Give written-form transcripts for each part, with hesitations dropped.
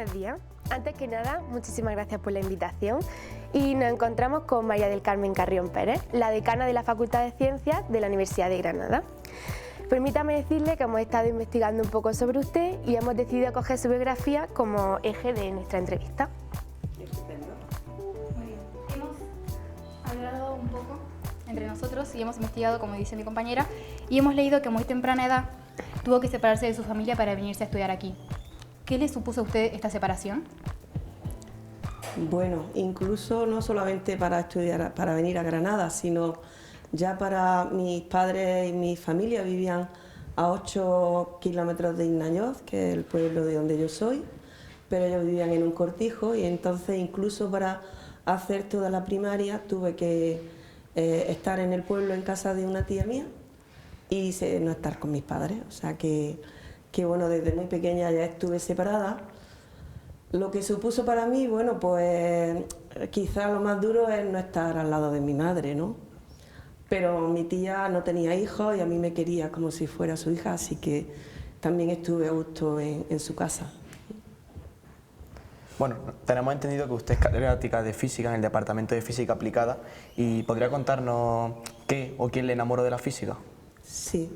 Buenos días. Antes que nada, muchísimas gracias por la invitación y nos encontramos con María del Carmen Carrión Pérez, la decana de la Facultad de Ciencias de la Universidad de Granada. Permítame decirle que hemos estado investigando un poco sobre usted y hemos decidido coger su biografía como eje de nuestra entrevista. Estupendo. Muy bien. Hemos hablado un poco entre nosotros y hemos investigado, como dice mi compañera, y hemos leído que a muy temprana edad tuvo que separarse de su familia para venirse a estudiar aquí. ¿Qué le supuso a usted esta separación? Bueno, incluso no solamente para estudiar, para venir a Granada, sino ya para mis padres y mi familia vivían a 8 kilómetros de Ignayoz, que es el pueblo de donde yo soy, pero ellos vivían en un cortijo y entonces incluso para hacer toda la primaria tuve que estar en el pueblo en casa de una tía mía y no estar con mis padres, o sea que bueno, desde muy pequeña ya estuve separada. Lo que supuso para mí, bueno, pues quizá lo más duro es no estar al lado de mi madre, ¿no? Pero mi tía no tenía hijos y a mí me quería como si fuera su hija, así que también estuve a gusto en su casa. Bueno, tenemos entendido que usted es catedrática de física en el Departamento de Física Aplicada y ¿podría contarnos qué o quién le enamoró de la física? Sí.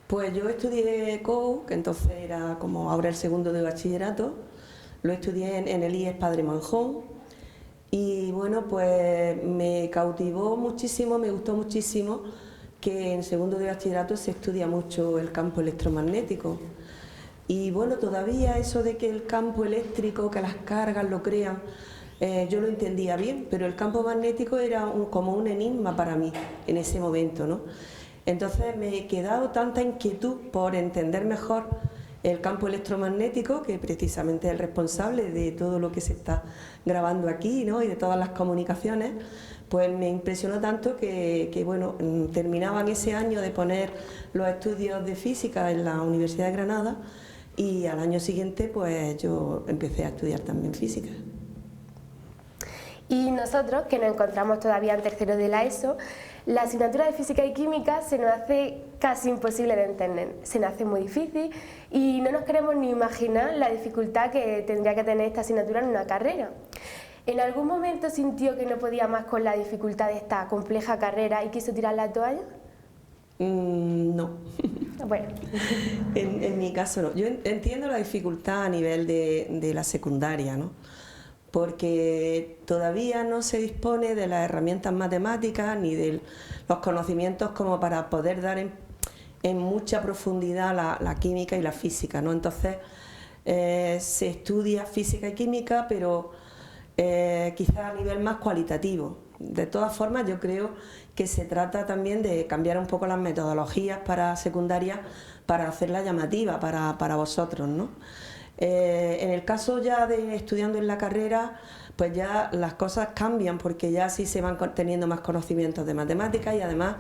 Pues yo estudié COU, que entonces era como ahora el segundo de bachillerato, lo estudié en el IES Padre Manjón y bueno, pues me cautivó muchísimo, me gustó muchísimo que en segundo de bachillerato se estudia mucho el campo electromagnético y bueno, todavía eso de que el campo eléctrico, que las cargas lo crean, yo lo entendía bien, pero el campo magnético era como un enigma para mí en ese momento, ¿no? Entonces me he quedado tanta inquietud por entender mejor el campo electromagnético, que precisamente es el responsable de todo lo que se está grabando aquí, ¿no? Y de todas las comunicaciones, pues me impresionó tanto que bueno, terminaban ese año de poner los estudios de física en la Universidad de Granada y al año siguiente pues yo empecé a estudiar también física. Y nosotros, que nos encontramos todavía en tercero de la ESO, la asignatura de Física y Química se nos hace casi imposible de entender, se nos hace muy difícil y no nos queremos ni imaginar la dificultad que tendría que tener esta asignatura en una carrera. ¿En algún momento sintió que no podía más con la dificultad de esta compleja carrera y quiso tirar la toalla? No. Bueno. En mi caso no. Yo entiendo la dificultad a nivel de la secundaria, ¿no? Porque todavía no se dispone de las herramientas matemáticas ni de los conocimientos como para poder dar en mucha profundidad la química y la física, ¿no? Entonces se estudia física y química, pero quizás a nivel más cualitativo. De todas formas, yo creo que se trata también de cambiar un poco las metodologías para secundaria para hacerla llamativa para vosotros, ¿no? En el caso ya de estudiando en la carrera, pues ya las cosas cambian porque ya sí se van teniendo más conocimientos de matemáticas y además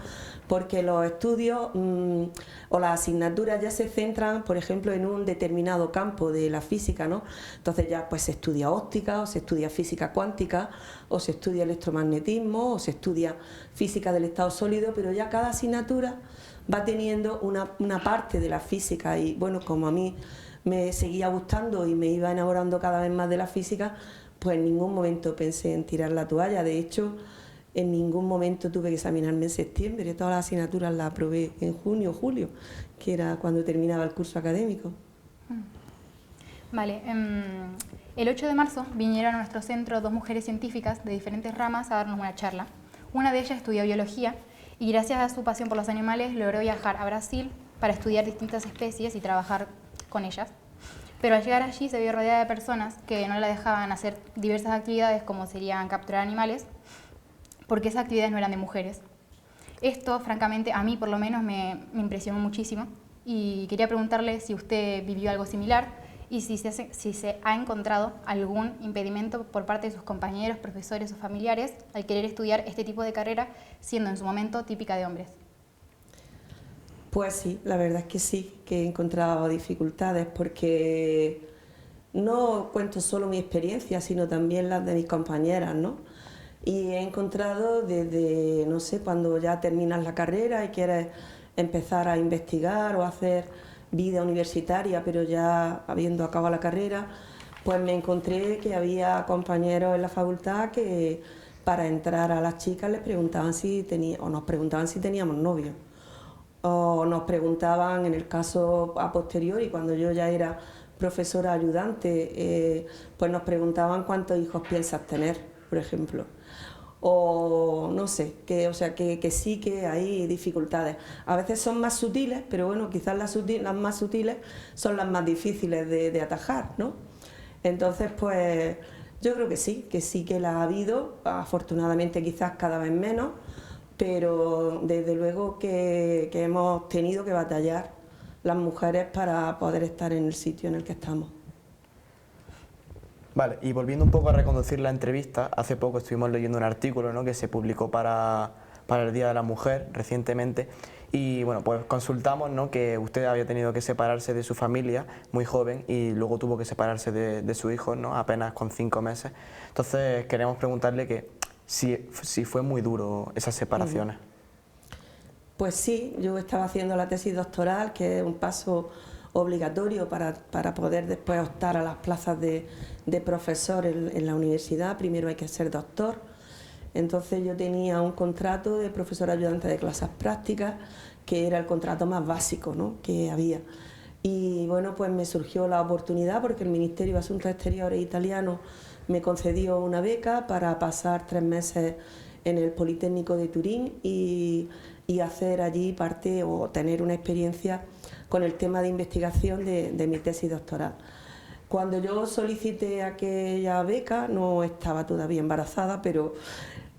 porque los estudios o las asignaturas ya se centran, por ejemplo, en un determinado campo de la física, ¿no? Entonces ya pues se estudia óptica o se estudia física cuántica o se estudia electromagnetismo o se estudia física del estado sólido, pero ya cada asignatura va teniendo una parte de la física y bueno, como a mí me seguía gustando y me iba enamorando cada vez más de la física, pues en ningún momento pensé en tirar la toalla. De hecho, en ningún momento tuve que examinarme en septiembre, todas las asignaturas las aprobé en junio o julio, que era cuando terminaba el curso académico. Vale, el 8 de marzo vinieron a nuestro centro dos mujeres científicas de diferentes ramas a darnos una charla. Una de ellas estudió biología y gracias a su pasión por los animales logró viajar a Brasil para estudiar distintas especies y trabajar con ellas, pero al llegar allí se vio rodeada de personas que no la dejaban hacer diversas actividades como serían capturar animales, porque esas actividades no eran de mujeres. Esto, francamente, a mí por lo menos me impresionó muchísimo y quería preguntarle si usted vivió algo similar y si se ha encontrado algún impedimento por parte de sus compañeros, profesores o familiares al querer estudiar este tipo de carrera, siendo en su momento típica de hombres. Pues sí, la verdad es que sí, que he encontrado dificultades porque no cuento solo mi experiencia, sino también las de mis compañeras, ¿no? Y he encontrado desde, no sé, cuando ya terminas la carrera y quieres empezar a investigar o hacer vida universitaria, pero ya habiendo acabado la carrera, pues me encontré que había compañeros en la facultad que para entrar a las chicas les preguntaban si nos preguntaban si teníamos novio, o nos preguntaban, en el caso a posteriori, cuando yo ya era profesora ayudante, pues nos preguntaban cuántos hijos piensas tener, por ejemplo. O no sé, o sea, que sí que hay dificultades. A veces son más sutiles, pero bueno, quizás las más sutiles son las más difíciles de atajar, ¿no? Entonces, pues yo creo que sí que la ha habido, afortunadamente quizás cada vez menos, pero desde luego que hemos tenido que batallar las mujeres para poder estar en el sitio en el que estamos. Vale, y volviendo un poco a reconducir la entrevista, hace poco estuvimos leyendo un artículo, ¿no?, que se publicó para el Día de la Mujer recientemente, y bueno, pues consultamos, ¿no?, que usted había tenido que separarse de su familia muy joven y luego tuvo que separarse de su hijo, ¿no?, apenas con 5 meses. Entonces queremos preguntarle que si fue muy duro esas separaciones. Pues sí, yo estaba haciendo la tesis doctoral, que es un paso obligatorio para poder después optar a las plazas de profesor en la universidad. Primero hay que ser doctor. Entonces yo tenía un contrato de profesor ayudante de clases prácticas, que era el contrato más básico, ¿no?, que había. Y bueno, pues me surgió la oportunidad porque el Ministerio de Asuntos Exteriores italiano me concedió una beca para pasar 3 meses en el Politécnico de Turín y hacer allí parte o tener una experiencia con el tema de investigación de mi tesis doctoral. Cuando yo solicité aquella beca no estaba todavía embarazada, pero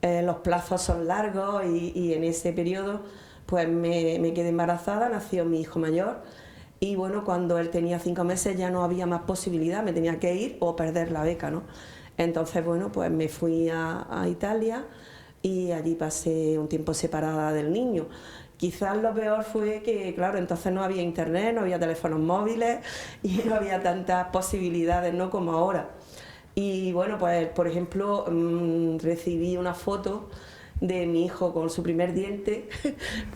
los plazos son largos y en ese periodo pues me quedé embarazada, nació mi hijo mayor y bueno, cuando él tenía 5 meses ya no había más posibilidad, me tenía que ir o perder la beca, ¿no? Entonces bueno, pues me fui a Italia y allí pasé un tiempo separada del niño. Quizás lo peor fue que, claro, entonces no había internet, no había teléfonos móviles y no había tantas posibilidades, ¿no?, como ahora. Y bueno, pues por ejemplo, recibí una foto de mi hijo con su primer diente,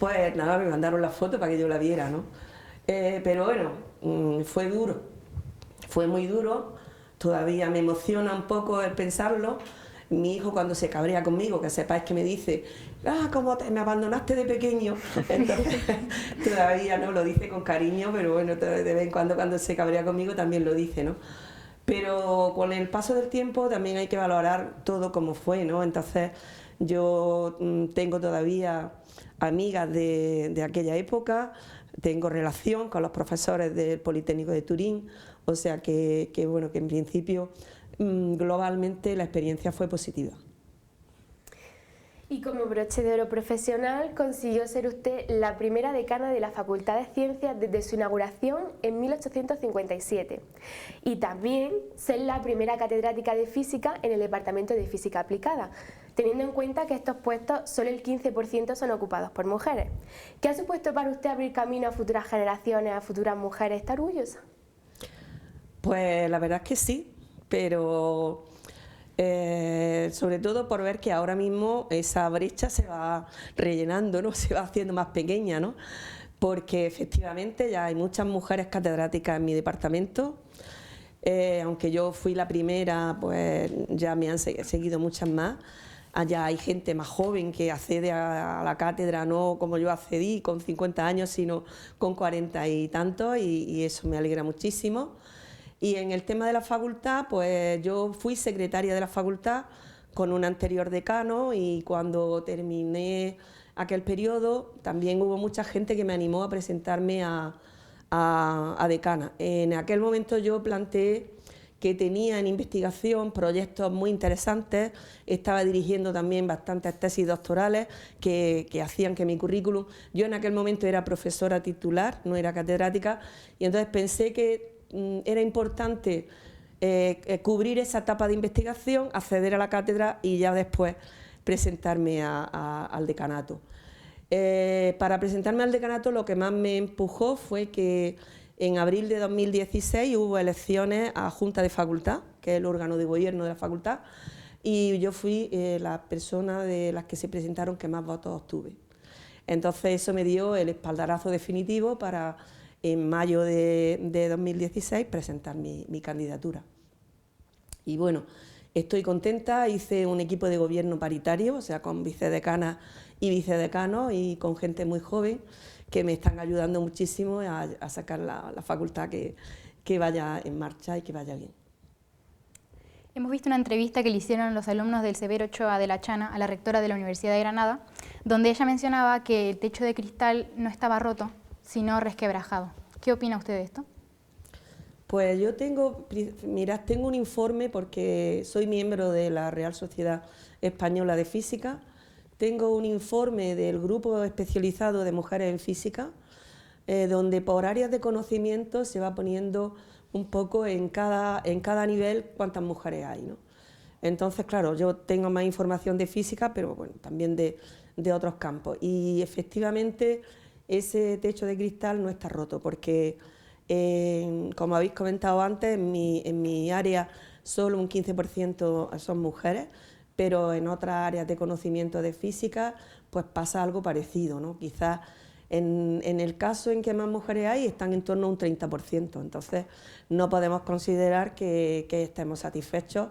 pues nada, me mandaron la foto para que yo la viera, ¿no? Pero bueno, fue duro, fue muy duro, todavía me emociona un poco el pensarlo. Mi hijo cuando se cabrea conmigo, que sepáis que me dice, ¿cómo me abandonaste de pequeño? Entonces todavía no lo dice con cariño, pero bueno, de vez en cuando se cabrea conmigo también lo dice, ¿no? Pero con el paso del tiempo también hay que valorar todo como fue, ¿no? Entonces yo tengo todavía amigas de aquella época, tengo relación con los profesores del Politécnico de Turín, o sea que bueno, que en principio globalmente la experiencia fue positiva. Y como broche de oro profesional consiguió ser usted la primera decana de la Facultad de Ciencias desde su inauguración en 1857 y también ser la primera catedrática de Física en el Departamento de Física Aplicada, teniendo en cuenta que estos puestos solo el 15% son ocupados por mujeres. ¿Qué ha supuesto para usted abrir camino a futuras generaciones, a futuras mujeres? ¿Está orgullosa? Pues la verdad es que sí, pero sobre todo por ver que ahora mismo esa brecha se va rellenando, ¿no?, se va haciendo más pequeña, ¿no?, porque efectivamente ya hay muchas mujeres catedráticas en mi departamento, aunque yo fui la primera, pues ya me han seguido muchas más. Allá hay gente más joven que accede a la cátedra, no como yo accedí con 50 años, sino con 40 y tantos, y eso me alegra muchísimo. Y en el tema de la facultad, pues yo fui secretaria de la facultad con un anterior decano y cuando terminé aquel periodo también hubo mucha gente que me animó a presentarme a decana. En aquel momento yo planteé que tenía en investigación proyectos muy interesantes, estaba dirigiendo también bastantes tesis doctorales que hacían que mi currículum... Yo en aquel momento era profesora titular, no era catedrática, y entonces pensé que era importante cubrir esa etapa de investigación, acceder a la cátedra y ya después presentarme al decanato. Para presentarme al decanato lo que más me empujó fue que en abril de 2016 hubo elecciones a Junta de Facultad, que es el órgano de gobierno de la facultad, y yo fui la persona de las que se presentaron que más votos obtuve. Entonces eso me dio el espaldarazo definitivo para en mayo de 2016 presentar mi candidatura. Y bueno, estoy contenta, hice un equipo de gobierno paritario, o sea, con vicedecanas y vicedecanos y con gente muy joven que me están ayudando muchísimo a sacar la facultad que vaya en marcha y que vaya bien. Hemos visto una entrevista que le hicieron los alumnos del Severo Ochoa de la Chana a la rectora de la Universidad de Granada, donde ella mencionaba que el techo de cristal no estaba roto, sino resquebrajado. ¿Qué opina usted de esto? Pues yo tengo un informe porque soy miembro de la Real Sociedad Española de Física. Tengo un informe del grupo especializado de mujeres en física, donde por áreas de conocimiento se va poniendo un poco en cada nivel cuántas mujeres hay, ¿no? Entonces, claro, yo tengo más información de física, pero bueno, también de otros campos. Y efectivamente ese techo de cristal no está roto, porque como habéis comentado antes, en mi área solo un 15% son mujeres, pero en otras áreas de conocimiento de física pues pasa algo parecido, ¿no? Quizás en el caso en que más mujeres hay están en torno a un 30%, entonces no podemos considerar que estemos satisfechos.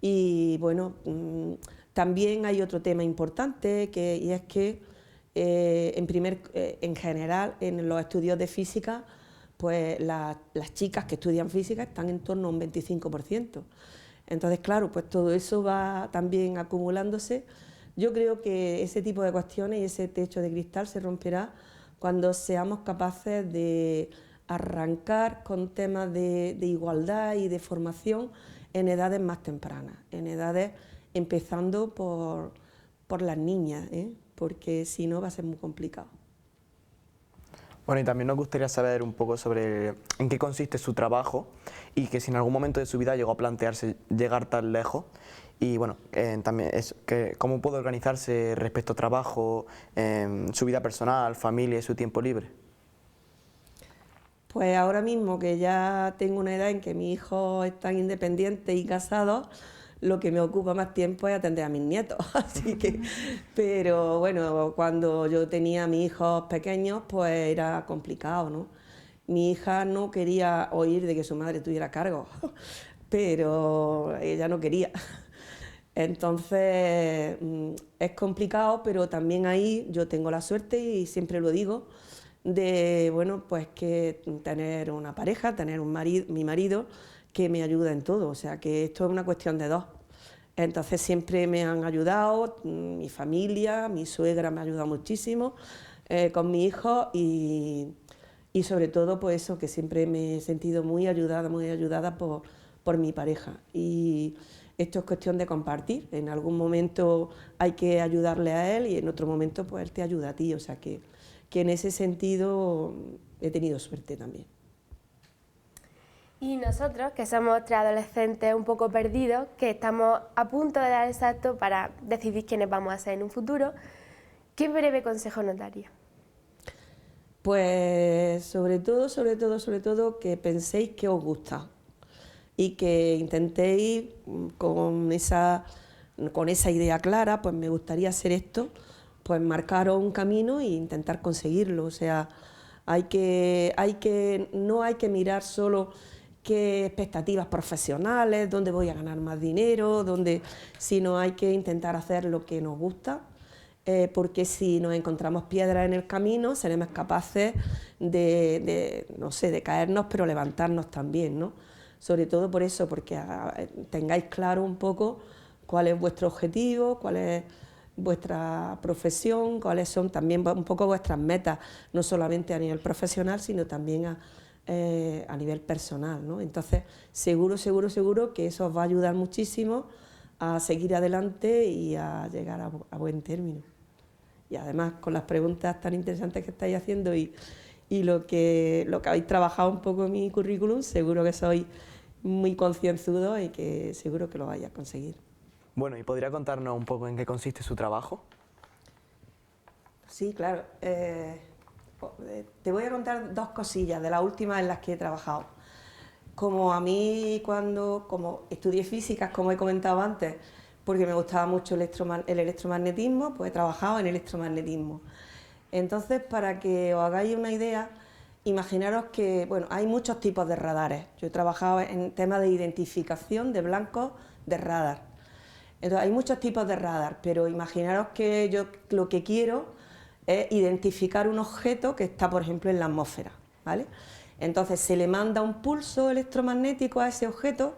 Y bueno, también hay otro tema importante y es que en general en los estudios de física pues las chicas que estudian física están en torno a un 25%. Entonces, claro, pues todo eso va también acumulándose. Yo creo que ese tipo de cuestiones y ese techo de cristal se romperá cuando seamos capaces de arrancar con temas de igualdad y de formación en edades más tempranas, en edades empezando por las niñas, porque si no va a ser muy complicado. Bueno, y también nos gustaría saber un poco sobre en qué consiste su trabajo y que si en algún momento de su vida llegó a plantearse llegar tan lejos y bueno, también cómo puede organizarse respecto a trabajo, su vida personal, familia y su tiempo libre. Pues ahora mismo que ya tengo una edad en que mis hijos están independientes y casados, lo que me ocupa más tiempo es atender a mis nietos, así que, pero bueno, cuando yo tenía a mis hijos pequeños, pues era complicado, ¿no? Mi hija no quería oír de que su madre tuviera cargo, pero ella no quería. Entonces, es complicado, pero también ahí yo tengo la suerte, y siempre lo digo, de, bueno, pues que tener una pareja, tener mi marido, que me ayuda en todo, o sea que esto es una cuestión de dos. Entonces siempre me han ayudado, mi familia, mi suegra me ha ayudado muchísimo con mi hijo y sobre todo pues eso, que siempre me he sentido muy ayudada por mi pareja. Y esto es cuestión de compartir, en algún momento hay que ayudarle a él y en otro momento pues él te ayuda a ti, o sea que en ese sentido he tenido suerte también. Y nosotros, que somos tres adolescentes un poco perdidos, que estamos a punto de dar el salto para decidir quiénes vamos a ser en un futuro, ¿qué breve consejo nos daría? Pues sobre todo que penséis que os gusta y que intentéis con esa idea clara, pues me gustaría hacer esto, pues marcaros un camino e intentar conseguirlo. O sea, no hay que mirar solo qué expectativas profesionales, dónde voy a ganar más dinero, sino hay que intentar hacer lo que nos gusta, porque si nos encontramos piedras en el camino seremos capaces de caernos, pero levantarnos también, ¿no? Sobre todo por eso, porque tengáis claro un poco cuál es vuestro objetivo, cuál es vuestra profesión, cuáles son también un poco vuestras metas, no solamente a nivel profesional, sino también a nivel personal, ¿no? Entonces, seguro que eso os va a ayudar muchísimo a seguir adelante y a llegar a buen término. Y además, con las preguntas tan interesantes que estáis haciendo y lo que habéis trabajado un poco en mi currículum, seguro que sois muy concienzudos y que seguro que lo vais a conseguir. Bueno, ¿y podría contarnos un poco en qué consiste su trabajo? Sí, claro. Te voy a contar dos cosillas de las últimas en las que he trabajado. Como a mí como estudié físicas, como he comentado antes, porque me gustaba mucho el electromagnetismo, pues he trabajado en electromagnetismo. Entonces, para que os hagáis una idea, Imaginaros que, bueno, hay muchos tipos de radares. Yo he trabajado en temas de identificación de blancos de radar. Entonces, hay muchos tipos de radar, pero imaginaros que yo lo que quiero es identificar un objeto que está, por ejemplo, en la atmósfera, ¿vale? Entonces, se le manda un pulso electromagnético a ese objeto,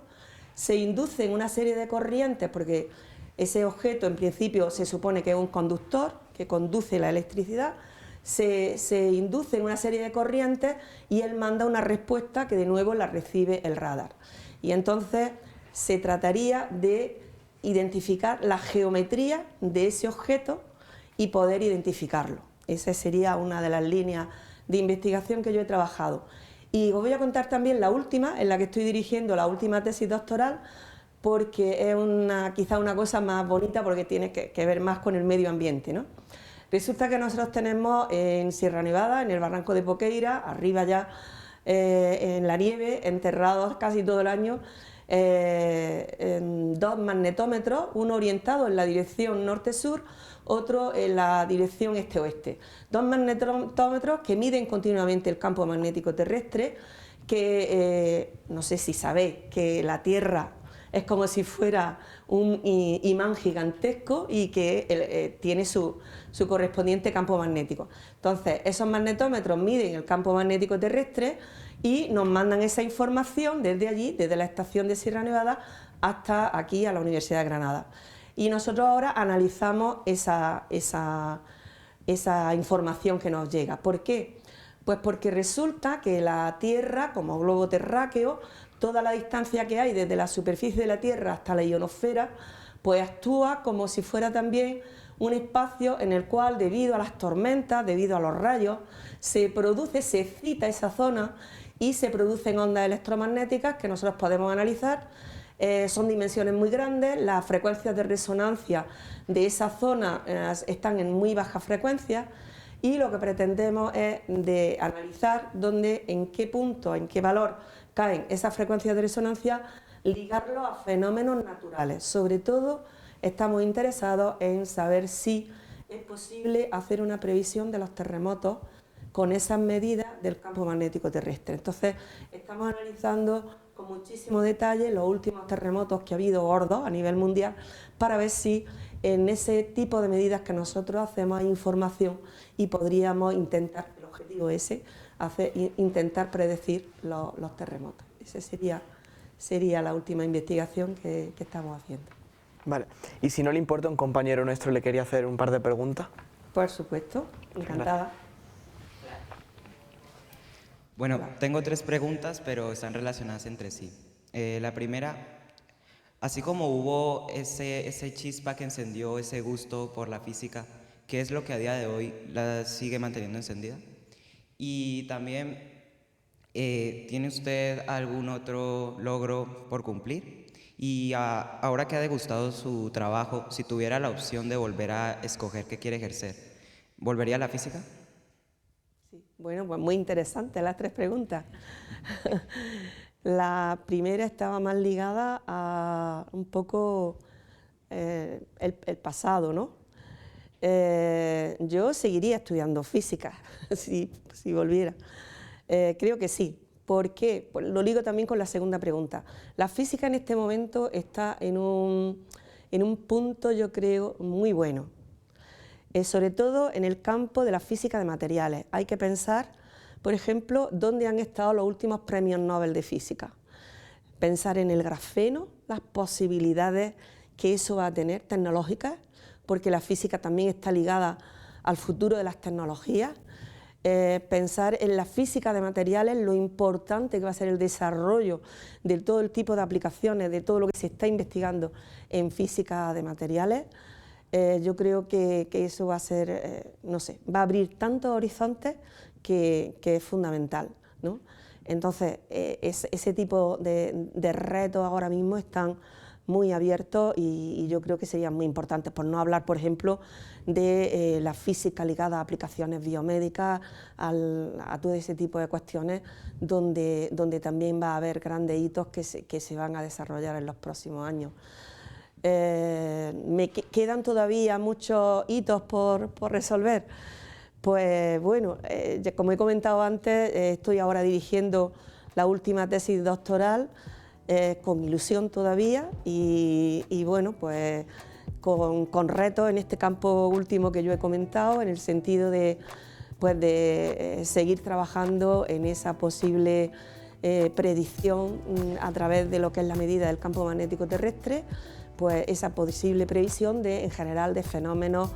se inducen una serie de corrientes, porque ese objeto, en principio, se supone que es un conductor que conduce la electricidad. Se inducen una serie de corrientes y él manda una respuesta que de nuevo la recibe el radar. Y entonces se trataría de identificar la geometría de ese objeto y poder identificarlo. Esa sería una de las líneas de investigación que yo he trabajado. Y os voy a contar también la última, en la que estoy dirigiendo la última tesis doctoral, porque es quizá una cosa más bonita, porque tiene que ver más con el medio ambiente, ¿no? Resulta que nosotros tenemos en Sierra Nevada, en el barranco de Poqueira, arriba ya en la nieve, enterrados casi todo el año, dos magnetómetros, uno orientado en la dirección norte-sur, otro en la dirección este-oeste. Dos magnetómetros que miden continuamente el campo magnético terrestre, que no sé si sabéis que la Tierra es como si fuera un imán gigantesco y que tiene su correspondiente campo magnético. Entonces, esos magnetómetros miden el campo magnético terrestre y nos mandan esa información desde allí, desde la estación de Sierra Nevada, hasta aquí a la Universidad de Granada. Y nosotros ahora analizamos esa información que nos llega. ¿Por qué? Pues porque resulta que la Tierra, como globo terráqueo, toda la distancia que hay desde la superficie de la Tierra hasta la ionosfera, pues actúa como si fuera también un espacio en el cual, debido a las tormentas, debido a los rayos, se excita esa zona y se producen ondas electromagnéticas que nosotros podemos analizar. Son dimensiones muy grandes, las frecuencias de resonancia de esa zona están en muy bajas frecuencias, y lo que pretendemos es de analizar dónde, en qué punto, en qué valor caen esas frecuencias de resonancia, ligarlo a fenómenos naturales. Sobre todo estamos interesados en saber si es posible hacer una previsión de los terremotos con esas medidas del campo magnético terrestre. Entonces estamos analizando con muchísimo detalle los últimos terremotos que ha habido gordos a nivel mundial, para ver si en ese tipo de medidas que nosotros hacemos hay información y podríamos intentar, el objetivo ese, intentar predecir los terremotos. Esa sería la última investigación que estamos haciendo. Vale, y si no le importa, un compañero nuestro le quería hacer un par de preguntas. Por supuesto, encantada. Bueno, tengo 3 preguntas, pero están relacionadas entre sí. La primera, así como hubo ese chispa que encendió ese gusto por la física, ¿qué es lo que a día de hoy la sigue manteniendo encendida? Y también, ¿tiene usted algún otro logro por cumplir? Y ahora que ha degustado su trabajo, si tuviera la opción de volver a escoger qué quiere ejercer, ¿volvería a la física? Sí. Bueno, pues muy interesantes las 3 preguntas. La primera estaba más ligada a un poco el pasado, ¿no? Yo seguiría estudiando física si volviera. Creo que sí. ¿Por qué? Pues lo ligo también con la segunda pregunta. La física en este momento está en un punto, yo creo, muy bueno. Sobre todo en el campo de la física de materiales. Hay que pensar, por ejemplo, dónde han estado los últimos premios Nobel de física. Pensar en el grafeno, las posibilidades que eso va a tener tecnológicas, porque la física también está ligada al futuro de las tecnologías. Pensar en la física de materiales, lo importante que va a ser el desarrollo de todo el tipo de aplicaciones, de todo lo que se está investigando en física de materiales. Yo creo que eso va a ser, no sé, va a abrir tantos horizontes que es fundamental, ¿no? Entonces, ese tipo de retos ahora mismo están muy abiertos y yo creo que serían muy importantes, por no hablar, por ejemplo, de la física ligada a aplicaciones biomédicas, a todo ese tipo de cuestiones, donde también va a haber grandes hitos que se van a desarrollar en los próximos años. Me quedan todavía muchos hitos por resolver, Pues bueno, como he comentado antes, estoy ahora dirigiendo la última tesis doctoral, con ilusión todavía y bueno, pues con retos en este campo último que yo he comentado, en el sentido de seguir trabajando en esa posible predicción a través de lo que es la medida del campo magnético terrestre, pues esa posible previsión en general de fenómenos,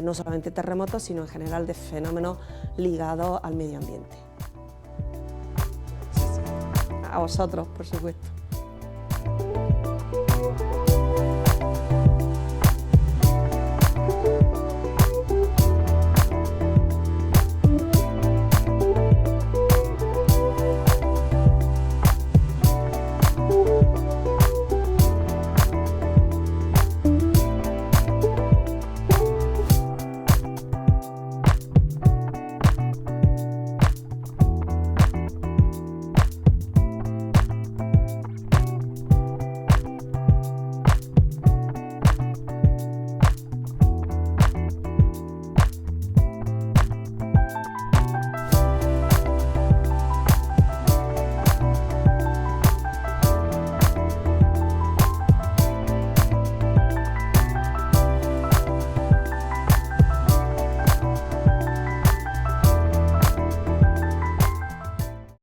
no solamente terremotos, sino en general de fenómenos ligados al medio ambiente. A vosotros, por supuesto.